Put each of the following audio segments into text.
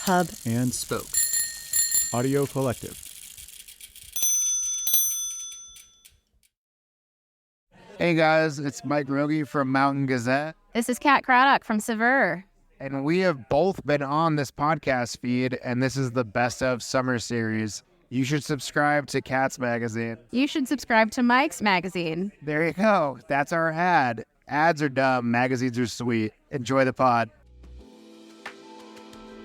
hub, and spoke. Audio Collective. Hey guys, it's Mike Rogie from Mountain Gazette. This is Kat Craddock from Sever. And we have both been on this podcast feed, and this is the Best of Summer series. You should subscribe to Kat's magazine. You should subscribe to Mike's magazine. There you go. That's our ad. Ads are dumb. Magazines are sweet. Enjoy the pod.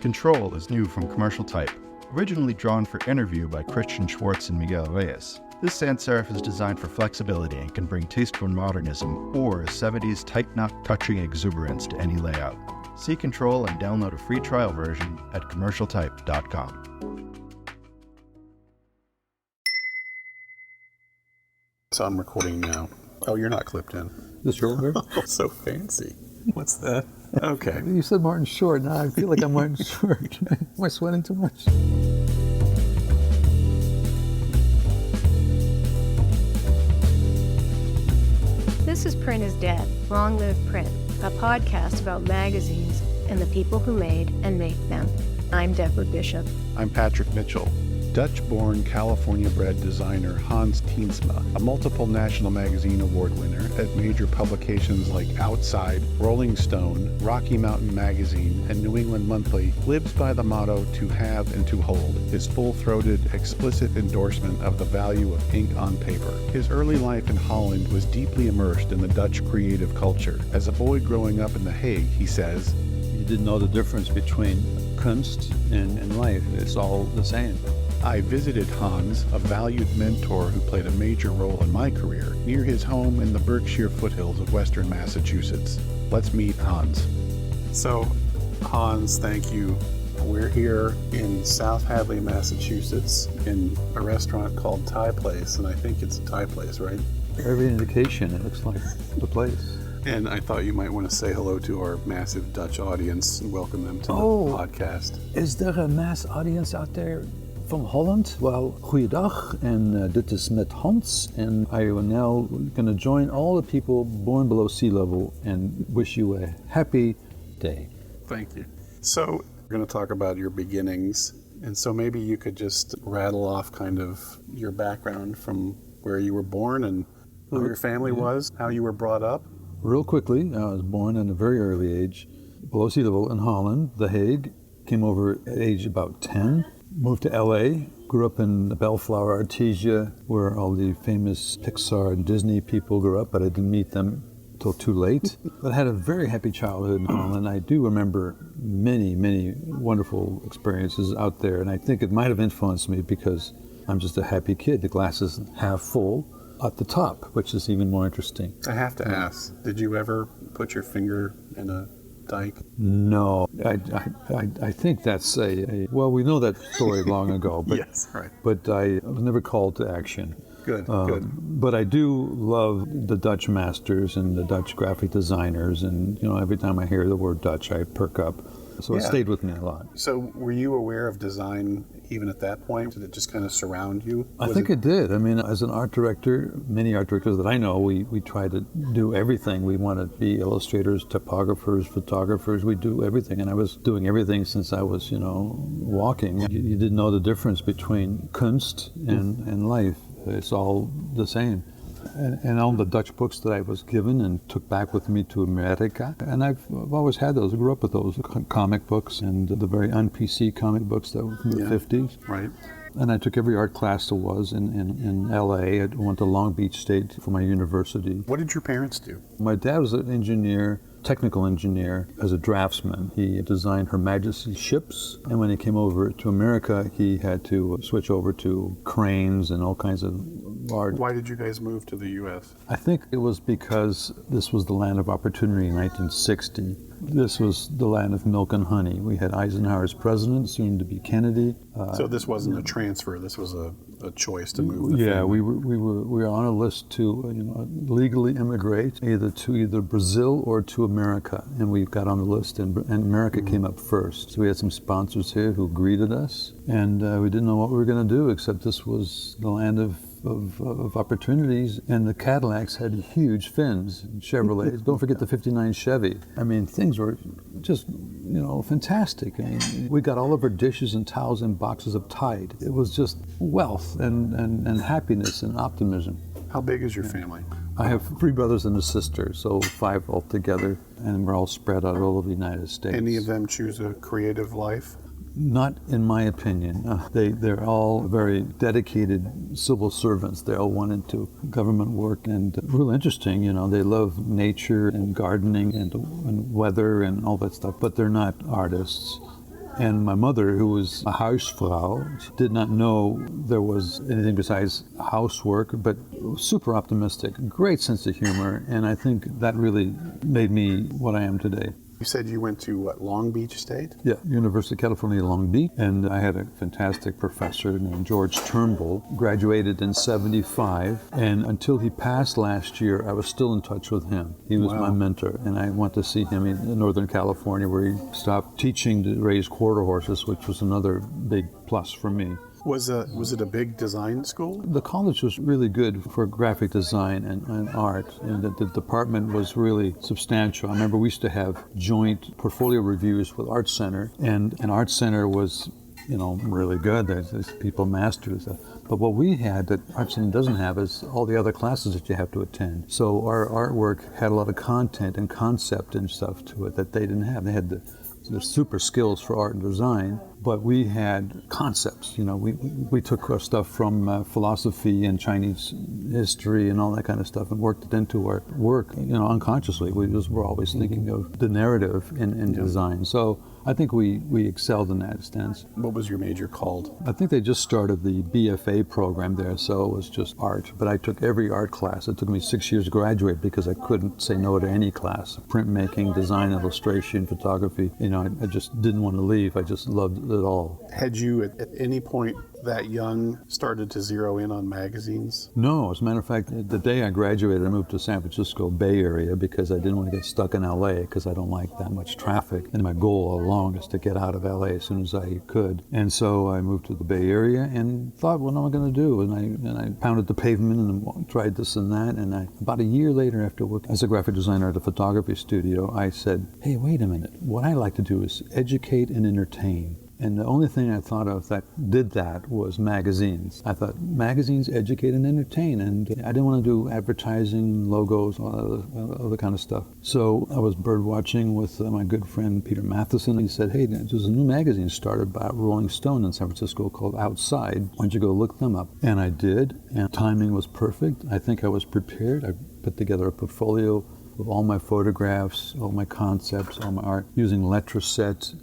Control is new from Commercial Type, originally drawn for interview by Christian Schwartz and Miguel Reyes. This sans serif is designed for flexibility and can bring tasteful modernism or 70s tight-knot touching exuberance to any layout. See Control and download a free trial version at commercialtype.com. So I'm recording now. Oh, you're not clipped in. This your order? Oh, so fancy. What's that? Okay. You said Martin Short. Now I feel like I'm Martin Short. Am I sweating too much? This is Print is Dead, Long Live Print, a podcast about magazines and the people who made and make them. I'm Deborah Bishop. I'm Patrick Mitchell. Dutch-born, California-bred designer Hans Teensma, a multiple National Magazine Award winner at major publications like Outside, Rolling Stone, Rocky Mountain Magazine, and New England Monthly, lives by the motto to have and to hold, his full-throated, explicit endorsement of the value of ink on paper. His early life in Holland was deeply immersed in the Dutch creative culture. As a boy growing up in The Hague, he says, You didn't know the difference between kunst and life. It's all the same. I visited Hans, a valued mentor who played a major role in my career, near his home in the Berkshire foothills of western Massachusetts. Let's meet Hans. So, Hans, thank you. We're here in South Hadley, Massachusetts, in a restaurant called Thai Place, and I think it's a Thai place, right? Every indication, it looks like the place. And I thought you might want to say hello to our massive Dutch audience and welcome them to the podcast. Is there a mass audience out there from Holland? Well, goeiedag, and dit is met Hans, and I am now going to join all the people born below sea level and wish you a happy day. Thank you. So, we're going to talk about your beginnings, and so maybe you could just rattle off kind of your background from where you were born and who your family was, how you were brought up. Real quickly, I was born at a very early age, below sea level in Holland, The Hague, came over at age about 10. Moved to LA, grew up in Bellflower, Artesia, where all the famous Pixar and Disney people grew up, but I didn't meet them until too late. But I had a very happy childhood in Holland. I do remember many, many wonderful experiences out there, and I think it might have influenced me because I'm just a happy kid. The glass is half full at the top, which is even more interesting. I have to ask, did you ever put your finger in a dike? No, I think that's well, we know that story long ago, but yes, right. But I was never called to action. Good. But I do love the Dutch masters and the Dutch graphic designers, and every time I hear the word Dutch, I perk up. So it stayed with me a lot. So were you aware of design even at that point? Did it just kind of surround you? I think it did. I mean, as an art director, many art directors that I know, we try to do everything. We want to be illustrators, typographers, photographers. We do everything. And I was doing everything since I was, walking. You didn't know the difference between kunst and life. It's all the same. And all the Dutch books that I was given and took back with me to America. And I've always had those. I grew up with those comic books and the very un-PC comic books that were from the 50s. Right. And I took every art class there was in LA. I went to Long Beach State for my university. What did your parents do? My dad was an engineer, technical engineer, as a draftsman. He designed Her Majesty's ships, and when he came over to America, he had to switch over to cranes and all kinds of large... Why did you guys move to the U.S.? I think it was because this was the land of opportunity in 1960. This was the land of milk and honey. We had Eisenhower as president, soon to be Kennedy. So this wasn't a transfer. This was a choice to move. Yeah, we were on a list to legally immigrate either to Brazil or to America, and we got on the list, and America came up first. So we had some sponsors here who greeted us, and we didn't know what we were going to do, except this was the land of of opportunities, and the Cadillacs had huge fins, and Chevrolets. Don't forget the '59 Chevy. I mean, things were just, fantastic. I mean, we got all of our dishes and towels in boxes of Tide. It was just wealth and happiness and optimism. How big is your family? I have 3 brothers and a sister, so 5 altogether, and we're all spread out all over the United States. Any of them choose a creative life? Not in my opinion. They're all very dedicated civil servants. They all went into government work, and real interesting, they love nature and gardening and weather and all that stuff, but they're not artists. And my mother, who was a Hausfrau, did not know there was anything besides housework, but super optimistic, great sense of humor, and I think that really made me what I am today. You said you went to, Long Beach State? Yeah, University of California, Long Beach, and I had a fantastic professor named George Turnbull, graduated in '75, and until he passed last year, I was still in touch with him. He was my mentor, and I went to see him in Northern California, where he stopped teaching to raise quarter horses, which was another big plus for me. Was it a big design school? The college was really good for graphic design and art, and the department was really substantial. I remember we used to have joint portfolio reviews with Art Center, and Art Center was, really good. There's people masters. But what we had that Art Center doesn't have is all the other classes that you have to attend. So our artwork had a lot of content and concept and stuff to it that they didn't have. They had the super skills for art and design, but we had concepts. We took our stuff from philosophy and Chinese history and all that kind of stuff and worked it into our work. Unconsciously, we just were always thinking of the narrative in design. So I think we excelled in that sense. What was your major called? I think they just started the BFA program there, so it was just art. But I took every art class. It took me 6 years to graduate because I couldn't say no to any class. Printmaking, design, illustration, photography. I just didn't want to leave. I just loved it all. Had you at any point that young started to zero in on magazines? No, as a matter of fact, the day I graduated, I moved to San Francisco Bay Area because I didn't want to get stuck in LA because I don't like that much traffic. And my goal all along is to get out of LA as soon as I could. And so I moved to the Bay Area and thought, what am I going to do? And I pounded the pavement and tried this and that. And about a year later, after working as a graphic designer at a photography studio, I said, hey, wait a minute. What I like to do is educate and entertain. And the only thing I thought of that did that was magazines. I thought magazines educate and entertain, and I didn't want to do advertising, logos, all other kind of stuff. So I was bird watching with my good friend Peter Matheson. He said, hey, there's a new magazine started by Rolling Stone in San Francisco called Outside. Why don't you go look them up? And I did, and timing was perfect. I think I was prepared. I put together a portfolio of all my photographs, all my concepts, all my art, using Letraset.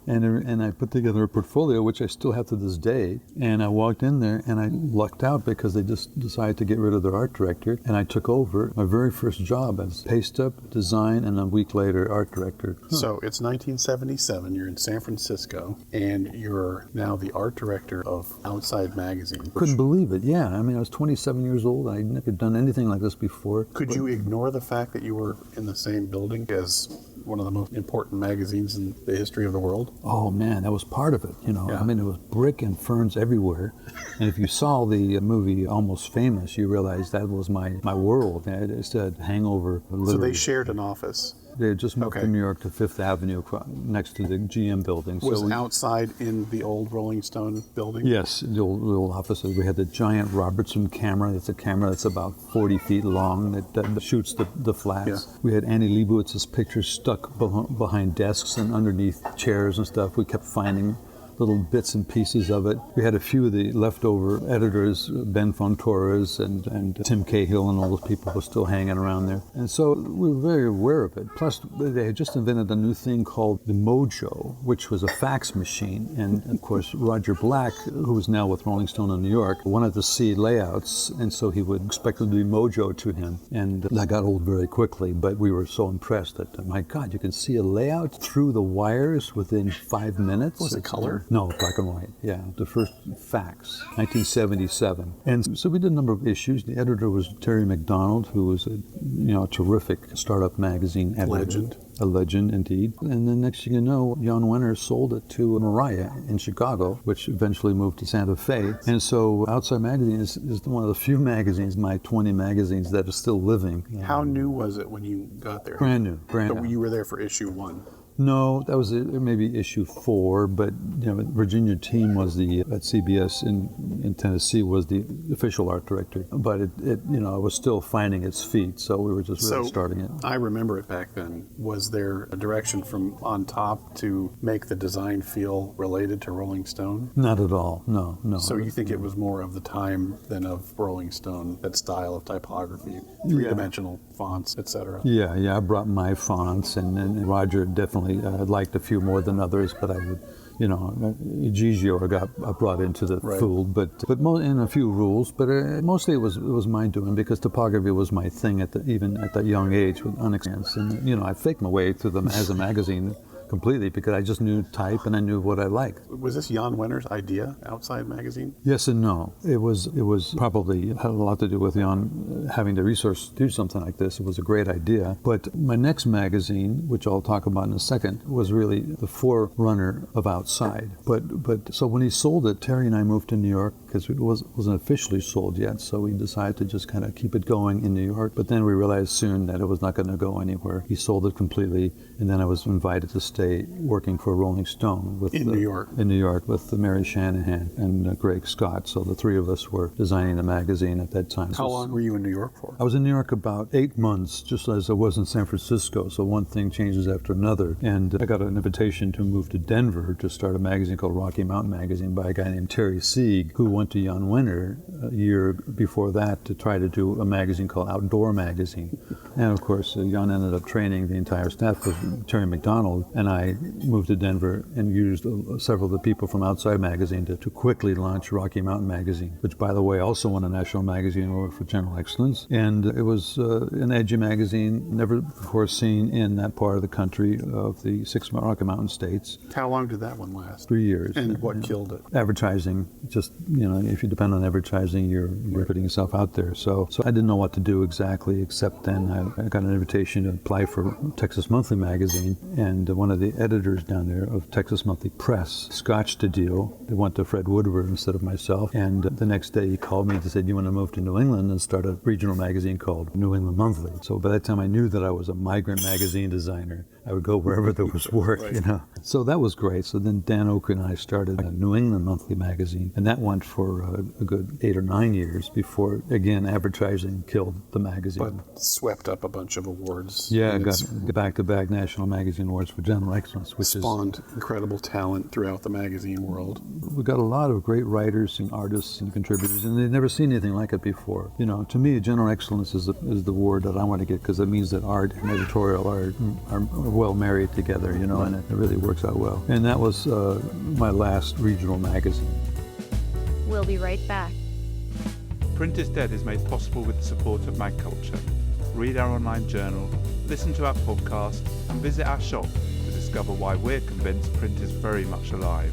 and I put together a portfolio, which I still have to this day. And I walked in there and I lucked out because they just decided to get rid of their art director. And I took over my very first job as paste up, design, and a week later, art director. So it's 1977, you're in San Francisco, and you're now the art director of Outside Magazine. Couldn't believe it, yeah. I mean, I was 27 years old. I'd never done anything like this before. Could you ignore the fact that you were in the same building as one of the most important magazines in the history of the world? Oh man, that was part of it. Yeah. I mean, it was brick and ferns everywhere. And if you saw the movie Almost Famous, you realized that was my world. It said Hangover. Literally. So they shared an office. They had just moved to New York to Fifth Avenue next to the GM building. Was Outside in the old Rolling Stone building? Yes, the old offices. We had the giant Robertson camera. It's a camera that's about 40 feet long that shoots the flats. Yeah. We had Annie Leibowitz's pictures stuck behind desks and underneath chairs and stuff. We kept finding little bits and pieces of it. We had a few of the leftover editors, Ben Fontoras and Tim Cahill and all those people were still hanging around there. And so we were very aware of it. Plus, they had just invented a new thing called the Mojo, which was a fax machine. And of course, Roger Black, who is now with Rolling Stone in New York, wanted to see layouts, and so he would expect there to be Mojo to him. And that got old very quickly, but we were so impressed that, my God, you can see a layout through the wires within 5 minutes. Was it color? No, black and white, yeah. The first fax, 1977. And so we did a number of issues. The editor was Terry McDonell, who was a terrific startup magazine editor. Legend. a legend indeed. And then next thing you know, Jann Wenner sold it to Mariah in Chicago, which eventually moved to Santa Fe. And so Outside Magazine is one of the few magazines, my 20 magazines, that are still living. How new was it when you got there? Brand new. So you were there for issue 1. No, that was maybe issue 4, but Virginia Team was at CBS in Tennessee was the official art director, but it was still finding its feet, so we were just really starting it. I remember it back then. Was there a direction from on top to make the design feel related to Rolling Stone? Not at all, no. So you think it was more of the time than of Rolling Stone, that style of typography, three-dimensional fonts, etc.? Yeah, I brought my fonts, and then Roger definitely liked a few more than others, but I would, Gigio got brought into the fold, but in a few rules, but mostly it was my doing, because typography was my thing even at that young age with unexperienced, and I faked my way through them as a magazine completely, because I just knew type and I knew what I liked. Was this Jann Wenner's idea, Outside Magazine? Yes and no. It was probably had a lot to do with Jann having the resource to do something like this. It was a great idea. But my next magazine, which I'll talk about in a second, was really the forerunner of Outside. But so when he sold it, Terry and I moved to New York, because it wasn't officially sold yet. So we decided to just kind of keep it going in New York. But then we realized soon that it was not going to go anywhere. He sold it completely, and then I was invited to stay working for Rolling Stone in New York with Mary Shanahan and Greg Scott. So the three of us were designing the magazine at that time. How long were you in New York for? I was in New York about 8 months, just as I was in San Francisco. So one thing changes after another. And I got an invitation to move to Denver to start a magazine called Rocky Mountain Magazine by a guy named Terry Sieg, who went to Jann Wenner a year before that to try to do a magazine called Outdoor Magazine. And of course, Jann ended up training the entire staff with Terry McDonell, and I moved to Denver and used several of the people from Outside Magazine to quickly launch Rocky Mountain Magazine, which, by the way, also won a National Magazine Award for General Excellence. And it was an edgy magazine, never before seen in that part of the country of the 6 Rocky Mountain states. How long did that one last? 3 years. And what killed it? Advertising. Just, if you depend on advertising, you're putting yourself out there. So I didn't know what to do exactly, except then I got an invitation to apply for Texas Monthly Magazine, and one of the editors down there of Texas Monthly Press scotched a deal. They went to Fred Woodward instead of myself, and the next day he called me and said, "You want to move to New England and start a regional magazine called New England Monthly?" So by that time I knew that I was a migrant magazine designer. I would go wherever there was work, So that was great. So then Dan Okrent and I started a New England Monthly Magazine, and that went for a good 8 or 9 years before, again, advertising killed the magazine. But swept up a bunch of awards. Yeah, got back-to-back National Magazine Awards for General Excellence, which spawned incredible talent throughout the magazine world. We got a lot of great writers and artists and contributors, and they'd never seen anything like it before. To me, General Excellence is the word that I want to get, because it means that art and editorial art are well married together, and it really works out well. And that was my last regional magazine. We'll be right back. Print is Dead is made possible with the support of Mag Culture. Read our online journal, listen to our podcast, and visit our shop to discover why we're convinced print is very much alive.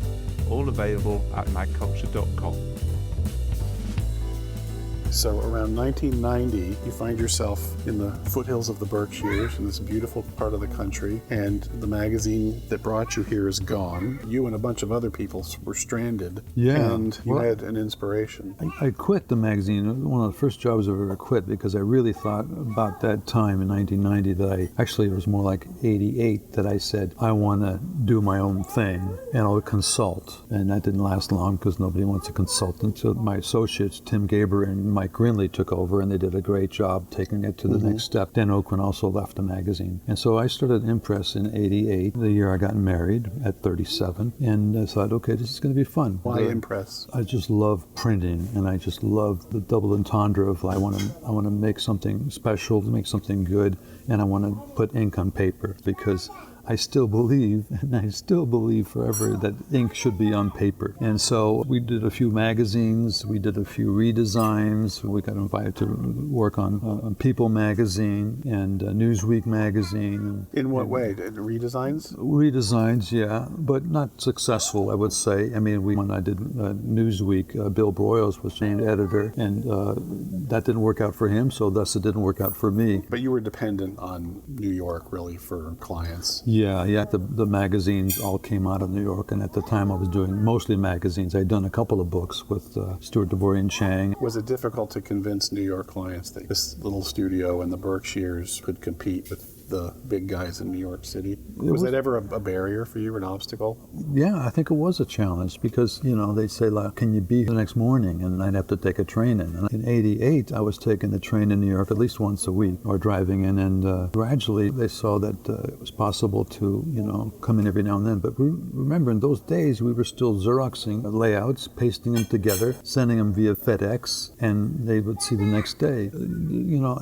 All available at magculture.com. So around 1990, you find yourself in the foothills of the Berkshires in this beautiful part of the country, and the magazine that brought you here is gone. You and a bunch of other people were stranded, and you had an inspiration. I quit the magazine, one of the first jobs I ever quit, because I really thought about that time in 1990 that it was more like 88, that I said, I want to do my own thing, and I'll consult. And that didn't last long, because nobody wants a consultant. So my associates, Tim Gaber and Mike Grinley, took over, and they did a great job taking it to the next step. Dan Okrent also left the magazine. And so I started Impress in 88, the year I got married at 37. And I thought, okay, this is going to be fun. Why Impress? I just love printing, and I just love the double entendre of I want to make something special, to make something good, and I want to put ink on paper, because I still believe, and I still believe forever, that ink should be on paper. And so we did a few magazines, we did a few redesigns, we got invited to work on People magazine and Newsweek magazine. In what way? Redesigns? Redesigns, yeah, but not successful, I would say. I mean, when I did Newsweek, Bill Broyles was named editor, and that didn't work out for him, so thus it didn't work out for me. But you were dependent on New York, really, for clients. Yeah. The magazines all came out of New York, and at the time I was doing mostly magazines. I'd done a couple of books with Stuart Dvorian Chang. Was it difficult to convince New York clients that this little studio in the Berkshires could compete with the big guys in New York City? Was that ever a barrier for you, an obstacle? Yeah, I think it was a challenge because, they'd say, like, can you be the next morning? And I'd have to take a train in. And in 88, I was taking the train in New York at least once a week or driving in. And gradually they saw that it was possible to, come in every now and then. But remember, in those days, we were still Xeroxing layouts, pasting them together, sending them via FedEx, and they would see the next day.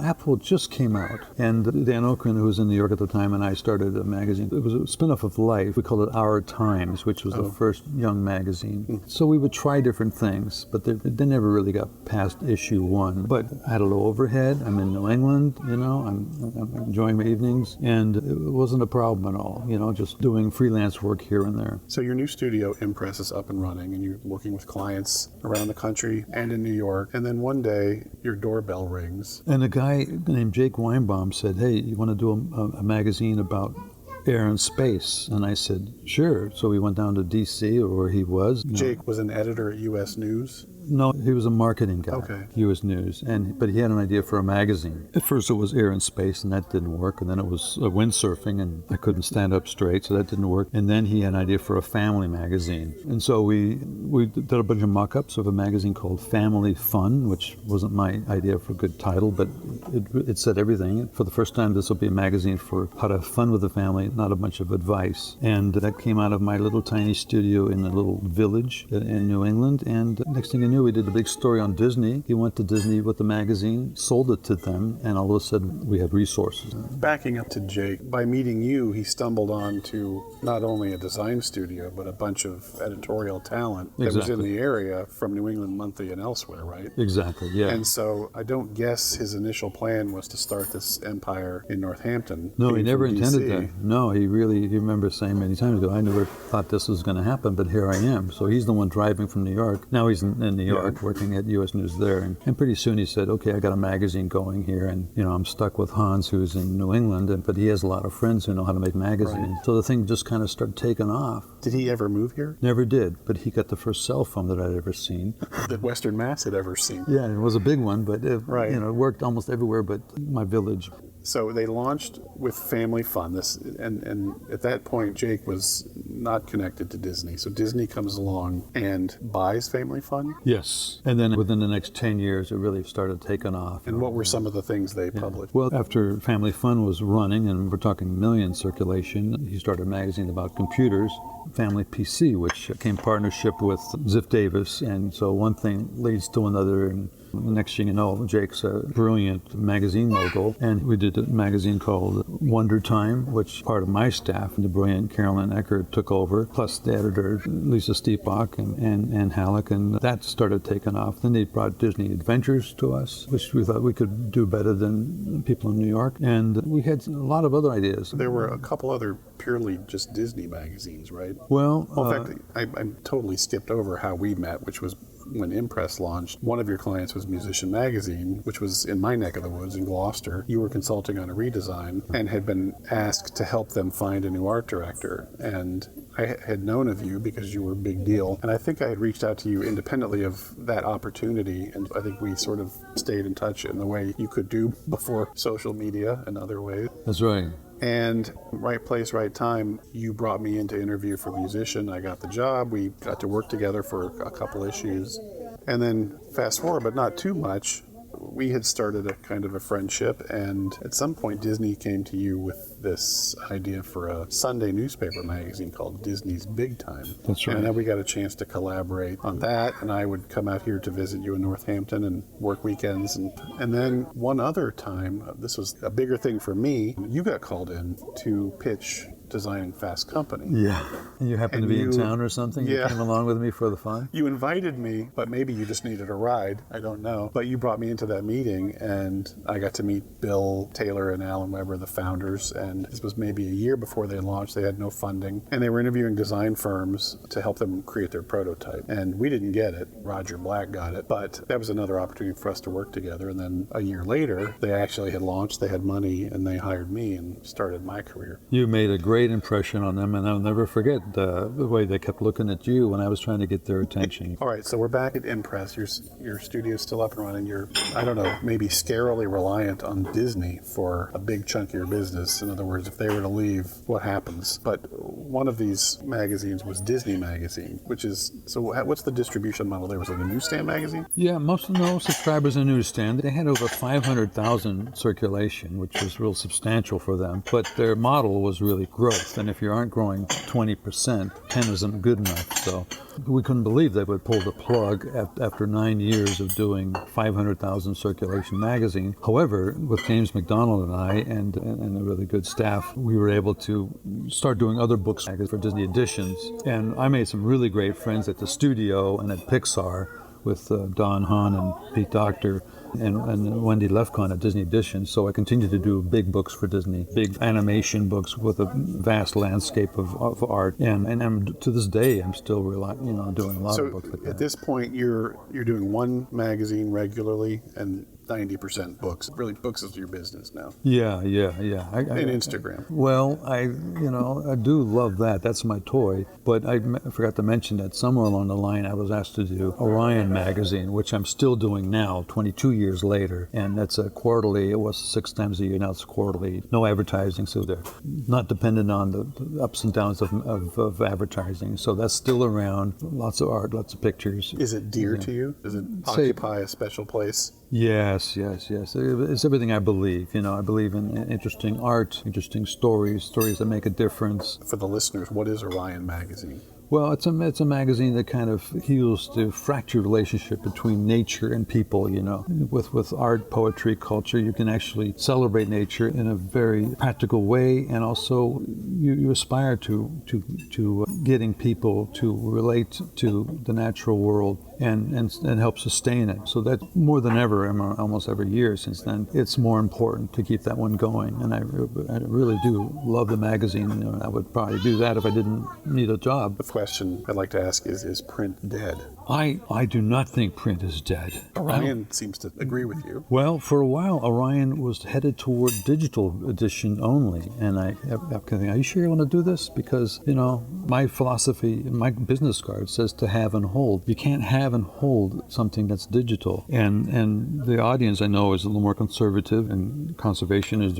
Apple just came out. And Dan Okrent, who was in New York at the time, and I started a magazine. It was a spin-off of Life. We called it Our Times, which was the first young magazine. So we would try different things, but they never really got past issue 1. But I had a low overhead. I'm in New England, I'm enjoying my evenings, and it wasn't a problem at all, just doing freelance work here and there. So your new studio, Impress, is up and running, and you're working with clients around the country and in New York. And then one day, your doorbell rings. And a guy named Jake Weinbaum said, "Hey, you want to do a magazine about air and space?" And I said, sure. So we went down to D.C. where he was. Jake was an editor at U.S. News? No, he was a marketing guy. Okay. U.S. News, but he had an idea for a magazine. At first it was air and space, and that didn't work. And then it was windsurfing, and I couldn't stand up straight, so that didn't work. And then he had an idea for a family magazine. And so we did a bunch of mock-ups of a magazine called Family Fun, which wasn't my idea for a good title, but it said everything. For the first time, this will be a magazine for how to have fun with the family, not a bunch of advice. And that came out of my little tiny studio in a little village in New England. And next thing I knew, we did a big story on Disney. He went to Disney with the magazine, sold it to them, and all of a sudden we had resources. Backing up to Jake, by meeting you, he stumbled on to not only a design studio, but a bunch of editorial talent that was in the area from New England Monthly and elsewhere, right? Exactly, yeah. And so I don't guess his initial plan was to start this empire in Northampton. No, he never intended that. No, he remember saying many times ago, I never thought this was going to happen, but here I am. So he's the one driving from New York. Now he's in New York working at U.S. News there. And pretty soon he said, okay, I got a magazine going here, and I'm stuck with Hans, who's in New England, but he has a lot of friends who know how to make magazines. Right. So the thing just kind of started taking off. Did he ever move here? Never did, but he got the first cell phone that I'd ever seen. That Western Mass had ever seen. Yeah, it was a big one, but it worked almost everywhere but my village. So they launched with Family Fun. And at that point, Jake was not connected to Disney. So Disney comes along and buys Family Fun? Yes. And then within the next 10 years, it really started taking off. And what were some of the things they published? Well, after Family Fun was running, and we're talking million circulation, he started a magazine about computers, Family PC, which came partnership with Ziff Davis. And so one thing leads to another, and the next thing you know, Jake's a brilliant magazine mogul, and we did a magazine called Wonder Time, which part of my staff, the brilliant Carolyn Eckert, took over, plus the editor Lisa Steepak and Halleck, and that started taking off. Then they brought Disney Adventures to us, which we thought we could do better than people in New York, and we had a lot of other ideas. There were a couple other purely just Disney magazines, right? Well, in fact, I totally skipped over how we met, which was when Impress launched. One of your clients was Musician Magazine, which was in my neck of the woods in Gloucester. You were consulting on a redesign and had been asked to help them find a new art director. And I had known of you because you were a big deal. And I think I had reached out to you independently of that opportunity. And I think we sort of stayed in touch in the way you could do before social media and other ways. That's right. And right place, right time, you brought me in to interview for Musician. I got the job. We got to work together for a couple issues. And then fast forward, but not too much, we had started a kind of a friendship. And at some point, Disney came to you with this idea for a Sunday newspaper magazine called Disney's Big Time. That's right. And then we got a chance to collaborate on that. And I would come out here to visit you in Northampton and work weekends. And then one other time, this was a bigger thing for me, you got called in to pitch designing Fast Company. Yeah. And you happened And to be in you- town or something? Yeah. You came along with me for the fun? You invited me, but maybe you just needed a ride. I don't know. But you brought me into that meeting, and I got to meet Bill Taylor and Alan Weber, the founders. And this was maybe a year before they launched. They had no funding, and they were interviewing design firms to help them create their prototype. And we didn't get it. Roger Black got it. But that was another opportunity for us to work together. And then a year later, they actually had launched. They had money, and they hired me and started my career. You made a great impression on them, and I'll never forget the way they kept looking at you when I was trying to get their attention. All right, so we're back at Impress. Your studio's still up and running. You're, I don't know, maybe scarily reliant on Disney for a big chunk of your business. In other words, if they were to leave, what happens? But one of these magazines was Disney Magazine, which is, so what's the distribution model there? Was it a newsstand magazine? Yeah, most of no subscribers in newsstand. They had over 500,000 circulation, which was real substantial for them. But their model was really growth. And if you aren't growing 20%, 10 isn't good enough. So we couldn't believe they would pull the plug after 9 years of doing 500,000 circulation magazine. However, with James McDonell and I and a really good staff, we were able to start doing other books for Disney Editions. And I made some really great friends at the studio and at Pixar with Don Hahn and Pete Docter and Wendy Lefkon at Disney Edition. So I continued to do big books for Disney, big animation books with a vast landscape of art. And I'm, to this day, I'm still doing a lot of books like that. At this point, you're doing one magazine regularly and 90% books. Really, books is your business now. Yeah. And Instagram. Well, I do love that. That's my toy. But I forgot to mention that somewhere along the line, I was asked to do Orion magazine, which I'm still doing now, 22 years later. And that's a quarterly. It was 6 times a year. Now it's quarterly. No advertising, so they're not dependent on the ups and downs of advertising. So that's still around. Lots of art, lots of pictures. Is it dear to you? Does it occupy a special place? Yes. It's everything I believe. I believe in interesting art, interesting stories that make a difference. For the listeners, what is Orion magazine? Well, it's a magazine that kind of heals the fractured relationship between nature and people, With art, poetry, culture, you can actually celebrate nature in a very practical way, and also you aspire to getting people to relate to the natural world and help sustain it. So that more than ever, almost every year since then, it's more important to keep that one going. And I really do love the magazine. I would probably do that if I didn't need a job. The question I'd like to ask is print dead? I do not think print is dead. Orion seems to agree with you. Well, for a while, Orion was headed toward digital edition only. And I kept thinking, are you sure you want to do this? Because, my philosophy, my business card says to have and hold. You can't have and hold something that's digital. And the audience, I know, is a little more conservative, and conservation is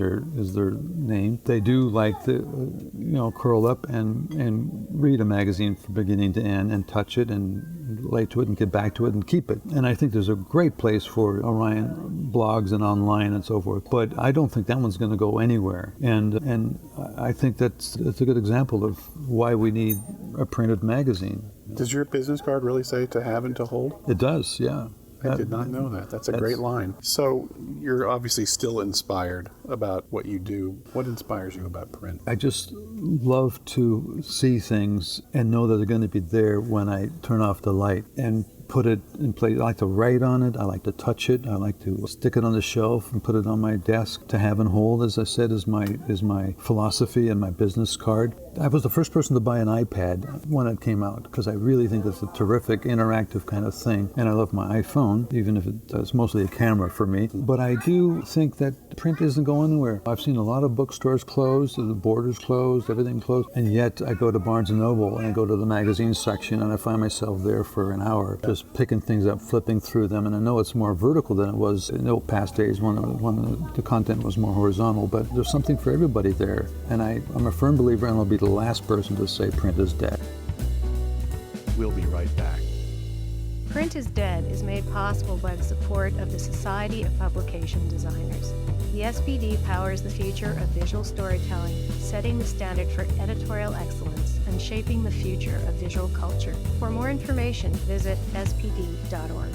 their name. They do like to, curl up and read a magazine from beginning to end and touch it and relate to it and get back to it and keep it. And I think there's a great place for Orion blogs and online and so forth. But I don't think that one's going to go anywhere. And I think that's a good example of why we need a printed magazine. Does your business card really say to have and to hold? It does, yeah. I did not know that. That's a great line. So you're obviously still inspired about what you do. What inspires you about print? I just love to see things and know that they're going to be there when I turn off the light and put it in place. I like to write on it. I like to touch it. I like to stick it on the shelf and put it on my desk. To have and hold, as I said, is my philosophy and my business card. I was the first person to buy an iPad when it came out because I really think it's a terrific interactive kind of thing. And I love my iPhone, even if it's mostly a camera for me. But I do think that print isn't going anywhere. I've seen a lot of bookstores closed, the Borders closed, everything closed. And yet I go to Barnes & Noble and I go to the magazine section and I find myself there for an hour just picking things up, flipping through them. And I know it's more vertical than it was in the past days when the content was more horizontal. But there's something for everybody there. And I'm a firm believer, and I'll be the last person to say print is dead. We'll be right back. Print is Dead is made possible by the support of the Society of Publication Designers. The SPD powers the future of visual storytelling, setting the standard for editorial excellence and shaping the future of visual culture. For more information, visit spd.org.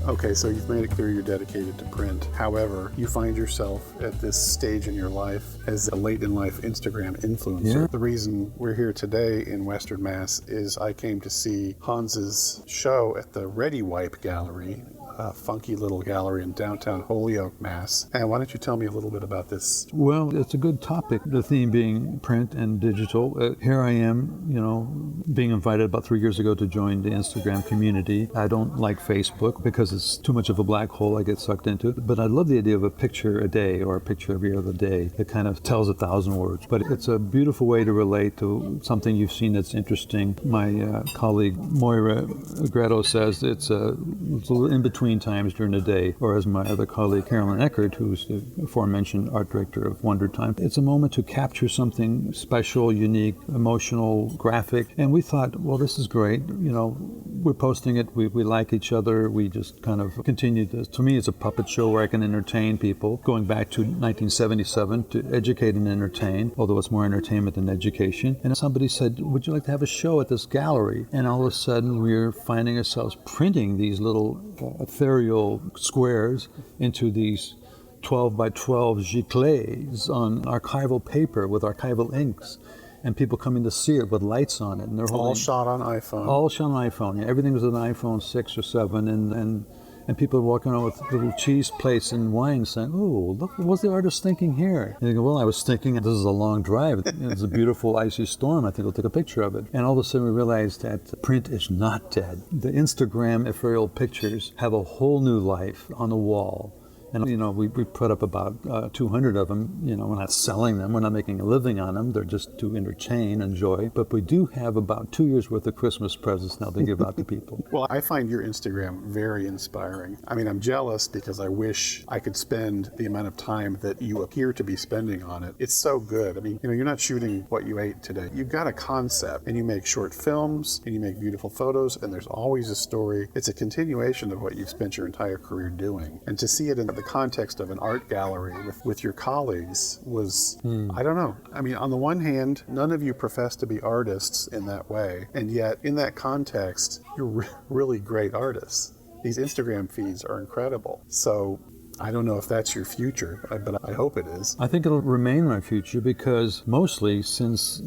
Okay, so you've made it clear you're dedicated to print. However, you find yourself at this stage in your life as a late-in-life Instagram influencer. Yeah. The reason we're here today in Western Mass is I came to see Hans's show at the Ready Wipe Gallery, a funky little gallery in downtown Holyoke, Mass. And why don't you tell me a little bit about this? Well, it's a good topic, the theme being print and digital. Here I am, being invited about 3 years ago to join the Instagram community. I don't like Facebook because it's too much of a black hole. I get sucked into it. But I love the idea of a picture a day or a picture every other day that kind of tells 1,000 words. But it's a beautiful way to relate to something you've seen that's interesting. My colleague Moira Gretto says it's a little in between times during the day, or as my other colleague Carolyn Eckert, who's the aforementioned art director of Wonder Time, it's a moment to capture something special, unique, emotional, graphic. And we thought, well, this is great. We're posting it. We like each other. We just kind of continue this. To me, it's a puppet show where I can entertain people, going back to 1977 to educate and entertain, although it's more entertainment than education. And somebody said, would you like to have a show at this gallery? And all of a sudden, we're finding ourselves printing these little ethereal squares into these 12 by 12 giclées on archival paper with archival inks, and people coming to see it with lights on it. And they're all shot on iPhone. All shot on iPhone. Yeah, everything was an iPhone 6 or 7, and people are walking around with little cheese plates and wine saying, oh, look, what's the artist thinking here? And they go, well, I was thinking this is a long drive. It's a beautiful icy storm. I think we'll take a picture of it. And all of a sudden we realized that print is not dead. The Instagram ethereal pictures have a whole new life on the wall. And, we put up about 200 of them. We're not selling them. We're not making a living on them. They're just to entertain, enjoy. But we do have about 2 years worth of Christmas presents now to give out to people. Well, I find your Instagram very inspiring. I mean, I'm jealous because I wish I could spend the amount of time that you appear to be spending on it. It's so good. I mean, you're not shooting what you ate today. You've got a concept, and you make short films, and you make beautiful photos, and there's always a story. It's a continuation of what you've spent your entire career doing. And to see it in the context of an art gallery with your colleagues was, I don't know. I mean, on the one hand, none of you profess to be artists in that way, and yet in that context, you're really great artists. These Instagram feeds are incredible. So I don't know if that's your future, but I hope it is. I think it'll remain my future because mostly since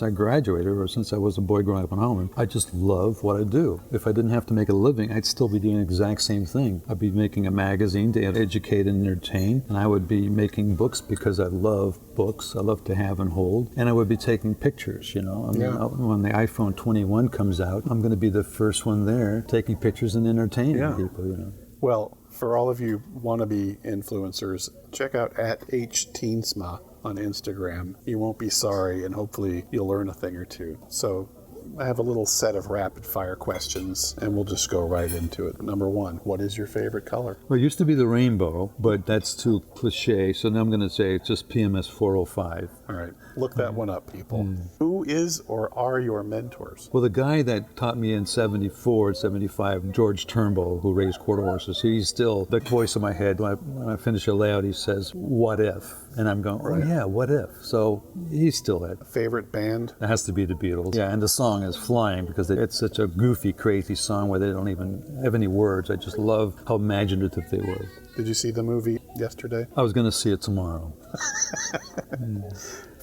I graduated or since I was a boy growing up in Holland, I just love what I do. If I didn't have to make a living, I'd still be doing the exact same thing. I'd be making a magazine to educate and entertain, and I would be making books because I love books. I love to have and hold, and I would be taking pictures, When the iPhone 21 comes out, I'm going to be the first one there taking pictures and entertaining people, Well, for all of you wannabe influencers, check out @Teensma on Instagram. You won't be sorry, and hopefully you'll learn a thing or two. So I have a little set of rapid fire questions, and we'll just go right into it. Number one, what is your favorite color? Well, it used to be the rainbow, but that's too cliche, so now I'm going to say it's just PMS 405. All right, look that one up, people. Who is or are your mentors? Well, the guy that taught me in 74, 75, George Turnbull, who raised quarter horses, he's still the voice in my head. When I finish a layout, he says, what if? And I'm going, oh yeah, what if? So he's still it. Favorite band? It has to be the Beatles. Yeah, and the song is Flying because it's such a goofy, crazy song where they don't even have any words. I just love how imaginative they were. Did you see the movie yesterday? I was going to see it tomorrow.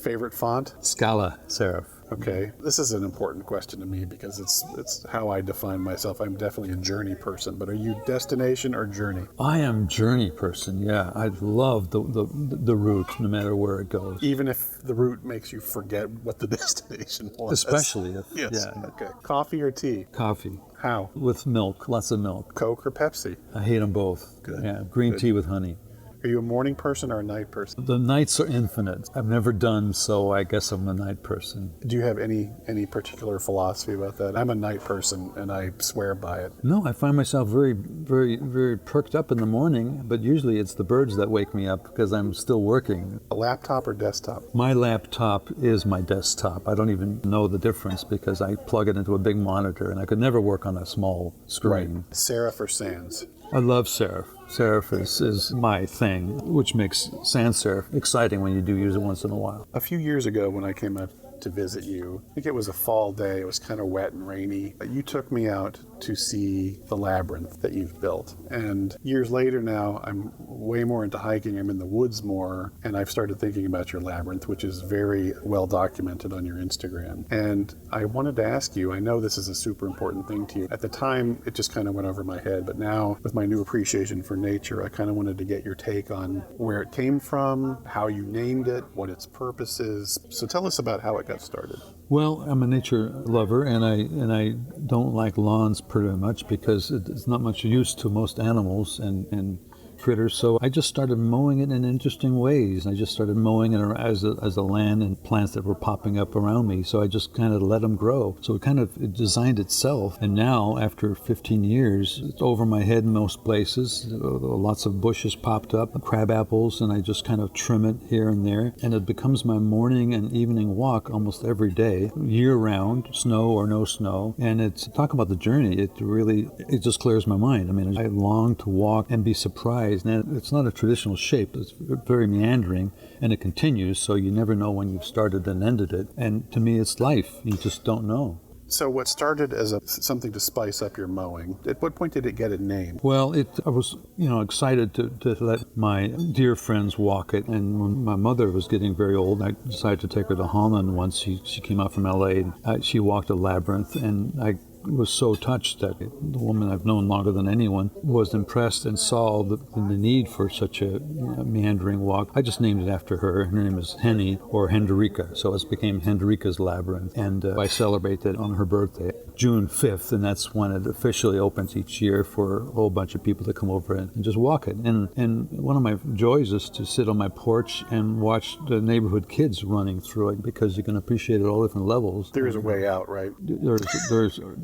Favorite font? Scala serif. Okay, this is an important question to me because it's how I define myself. I'm definitely a journey person, but are you destination or journey? I am journey person, yeah. I love the route, no matter where it goes. Even if the route makes you forget what the destination was. Especially if, yes. Yeah. Okay. Coffee or tea? Coffee. How? With milk, lots of milk. Coke or Pepsi? I hate them both. Good. Yeah, green Good. tea with honey. Are you a morning person or a night person? The nights are infinite. I've never done, so I guess I'm a night person. Do you have any particular philosophy about that? I'm a night person, and I swear by it. No, I find myself very, very, very perked up in the morning, but usually it's the birds that wake me up because I'm still working. A laptop or desktop? My laptop is my desktop. I don't even know the difference because I plug it into a big monitor, and I could never work on a small screen. Right. Serif or sans? I love serif. Serif is my thing, which makes sans serif exciting when you do use it once in a while. A few years ago when I came out to visit you. I think it was a fall day. It was kind of wet and rainy. You took me out to see the labyrinth that you've built. And years later now, I'm way more into hiking. I'm in the woods more, and I've started thinking about your labyrinth, which is very well documented on your Instagram. And I wanted to ask you, I know this is a super important thing to you. At the time, it just kind of went over my head, but now with my new appreciation for nature, I kind of wanted to get your take on where it came from, how you named it, what its purpose is. So tell us about how it got started. Well, I'm a nature lover, and I don't like lawns pretty much because it's not much use to most animals and critters. So I just started mowing it in interesting ways. I just started mowing it as a land and plants that were popping up around me. So I just kind of let them grow. So it designed itself. And now, after 15 years, it's over my head in most places. Lots of bushes popped up, crab apples, and I just kind of trim it here and there. And it becomes my morning and evening walk almost every day, year round, snow or no snow. And talk about the journey. It just clears my mind. I mean, I long to walk and be surprised. Now, it's not a traditional shape. It's very meandering, and it continues, so you never know when you've started and ended it. And to me, it's life. You just don't know. So what started as something to spice up your mowing, at what point did it get a name? Well, I was excited to let my dear friends walk it. And when my mother was getting very old, I decided to take her to Holland once. She came out from L.A. She walked a labyrinth, and I was so touched that the woman I've known longer than anyone was impressed and saw the need for such a meandering walk. I just named it after her. Her name is Henny, or Hendrika, so it became Hendrika's Labyrinth, and I celebrate that on her birthday, June 5th, and that's when it officially opens each year for a whole bunch of people to come over and just walk it. And one of my joys is to sit on my porch and watch the neighborhood kids running through it, because you can appreciate it at all different levels. There is a way out, right?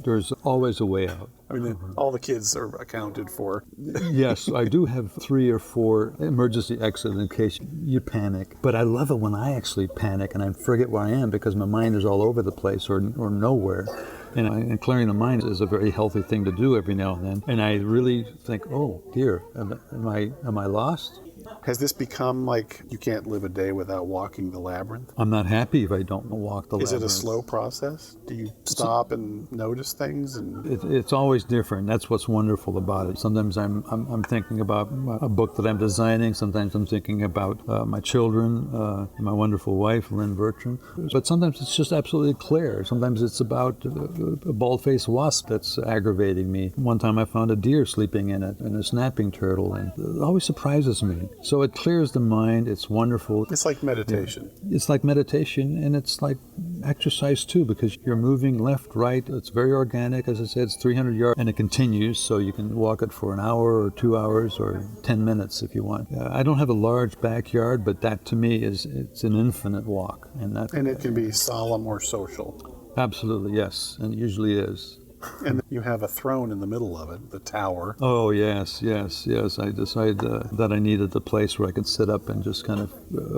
There's always a way out. I mean, all the kids are accounted for. Yes, I do have 3 or 4 emergency exits in case you panic. But I love it when I actually panic and I forget where I am because my mind is all over the place or nowhere. And clearing the mind is a very healthy thing to do every now and then. And I really think, oh dear, am I lost? Has this become like you can't live a day without walking the labyrinth? I'm not happy if I don't walk the labyrinth. Is it a slow process? Do you stop and notice things? It's always different. That's what's wonderful about it. Sometimes I'm thinking about a book that I'm designing. Sometimes I'm thinking about my children, my wonderful wife, Lynn Bertram. But sometimes it's just absolutely clear. Sometimes it's about a bald-faced wasp that's aggravating me. One time I found a deer sleeping in it and a snapping turtle, and it always surprises me. So it clears the mind. It's wonderful. It's like meditation. Yeah. It's like meditation, and it's like exercise too, because you're moving left, right. It's very organic. As I said, it's 300 yards, and it continues, so you can walk it for an hour or 2 hours or 10 minutes if you want. I don't have a large backyard, but that to me it's an infinite walk. And it can be solemn or social. Absolutely, yes, and it usually is. And you have a throne in the middle of it, the tower. Oh, yes. I decided that I needed a place where I could sit up and just kind of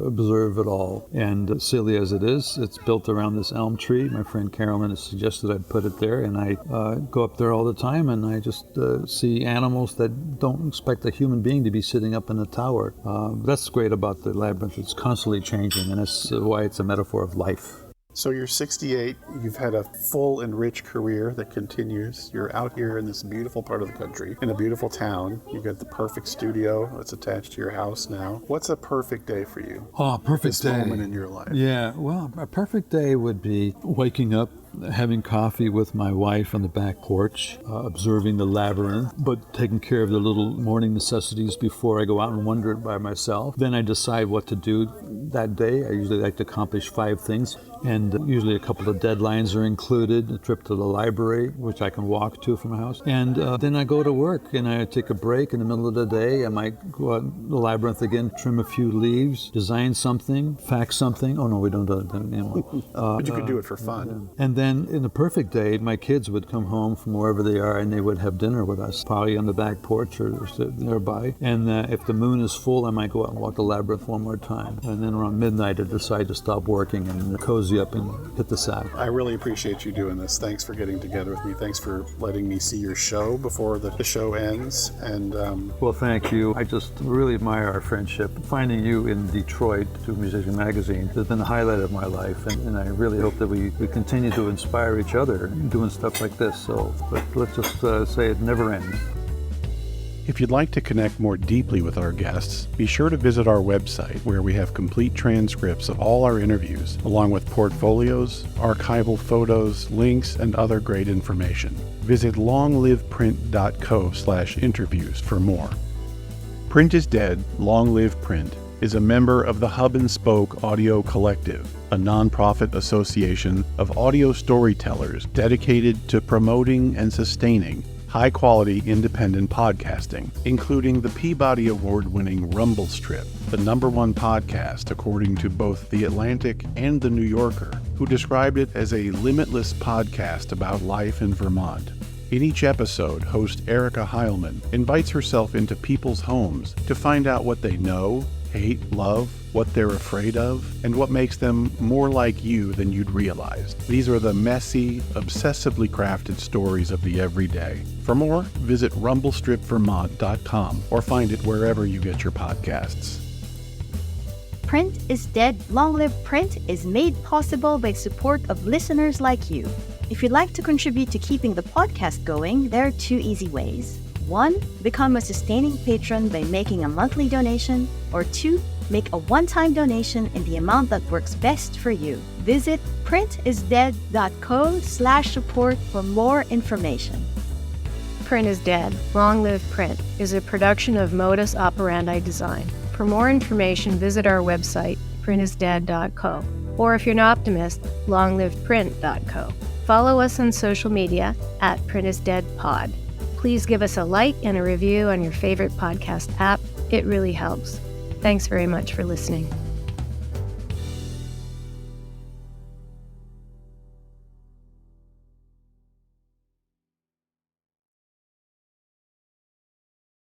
observe it all. And silly as it is, it's built around this elm tree. My friend Carolyn has suggested I put it there, and I go up there all the time, and I just see animals that don't expect a human being to be sitting up in a tower. That's great about the labyrinth. It's constantly changing, and that's why it's a metaphor of life. So you're 68, you've had a full and rich career that continues. You're out here in this beautiful part of the country, in a beautiful town. You've got the perfect studio that's attached to your house now. What's a perfect day for you? Oh, perfect day. This moment in your life. Yeah, well, a perfect day would be waking up, having coffee with my wife on the back porch, observing the labyrinth, but taking care of the little morning necessities before I go out and wander it by myself. Then I decide what to do that day. I usually like to accomplish 5 things, and usually a couple of deadlines are included, a trip to the library, which I can walk to from my house, and then I go to work, and I take a break in the middle of the day. I might go out in the labyrinth again, trim a few leaves, design something, fax something. Oh no, we don't do it anymore. But you could do it for fun. And then in a perfect day, my kids would come home from wherever they are and they would have dinner with us, probably on the back porch or sit nearby. And if the moon is full, I might go out and walk the labyrinth one more time. And then around midnight, I decide to stop working and cozy up and hit the sack. I really appreciate you doing this. Thanks for getting together with me. Thanks for letting me see your show before the show ends. And well, thank you. I just really admire our friendship. Finding you in Detroit through Musician Magazine has been the highlight of my life, and I really hope that we continue to inspire each other doing stuff like this. So let's just say it never ends. If you'd like to connect more deeply with our guests, be sure to visit our website where we have complete transcripts of all our interviews, along with portfolios, archival photos, links, and other great information. Visit longliveprint.co/interviews for more. Print is Dead, Long Live Print is a member of the Hub and Spoke Audio Collective, a nonprofit association of audio storytellers dedicated to promoting and sustaining high-quality independent podcasting, including the Peabody Award-winning Rumble Strip, the #1 podcast according to both The Atlantic and The New Yorker, who described it as a limitless podcast about life in Vermont. In each episode, host Erica Heilman invites herself into people's homes to find out what they know, hate, love, what they're afraid of, and what makes them more like you than you'd realize. These are the messy, obsessively crafted stories of the everyday. For more, visit rumblestripvermont.com or find it wherever you get your podcasts. Print is Dead, Long Live Print is made possible by support of listeners like you. If you'd like to contribute to keeping the podcast going, there are 2 easy ways. 1, become a sustaining patron by making a monthly donation, or 2, make a one-time donation in the amount that works best for you. Visit printisdead.co/support for more information. Print is Dead, Long Live Print is a production of Modus Operandi Design. For more information, visit our website, printisdead.co, or if you're an optimist, longliveprint.co. Follow us on social media at PrintIsDeadPod. Please give us a like and a review on your favorite podcast app. It really helps. Thanks very much for listening.